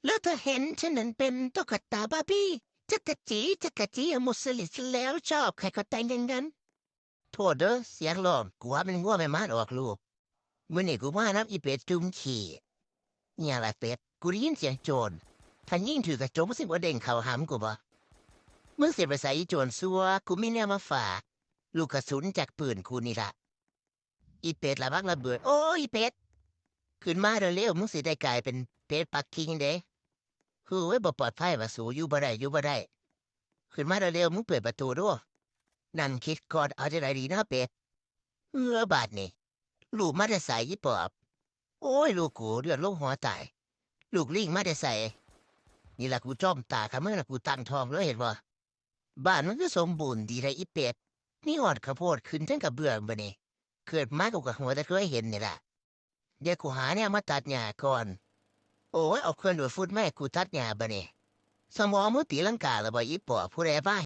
แล้วเธอเห็นฉันนั้นเป็นตุ๊กตาบาร์บี้จักรจีมุสลิมแล้วชอบใครก็แต่งอย่างนั้นโทษเด้อเสียงร้องกูว่าเป็นงัวแม่ม้านออกลูกมื้อนี้กูมานับอีเป็ดจุ่มขี้เนี่ยแหละเป็ดกูได้ยินเสียงโจรถ้ายิ่งถือกระจกมันสิบ่เด้งเข้าหำกูบ่มึงสิไปใส่อีโจรซัวกูมีแนวมาฝากลูกกระสุนจากปืนกูนี่ล่ะอีเป็ดระวังระเบิดโอ้ยอีเป็ดขึ้นมาเร็วๆมึงสิได้กลายเป็นเป็ดปักกิ่งเด้คือไว้บ่ปลอดภัยว่าสูอยู่บ่ได้อยู่บ่ได้ขึ้นมาเร็วๆมึงเปิดประตูด้วยนั่นคิดก่อนเอาจะได้ดีนะเป็ดบาดนี่ลูกมาแต่ใส่ยี่ปอบโอ้ยลูกกูเดือดลงหัวตายลูกลิงมาแต่ใส่นี่ล่ะกูจ้อมตาคำเมื่อล่ะกูตั้งทองแล้วเห็นบ่บ้านมันก็สมบูรณ์ดีไรอีเป็ดนี่ออดข้าวโพดขึ้นทั้งกับเบื่อบ่นี่เกิดมากูกับหัวแต่เคยเห็นนี่ล่ะเดี๋ยวกูหาเนี่ยมาตัดหญ้าก่อนโอ้ยเอาเครื่องดูดฝุ่นแม่กูตัดหญ้าบ่นี่สมองมึงตีลังกาแล้วบ่อีปอบผู้ใดบ้า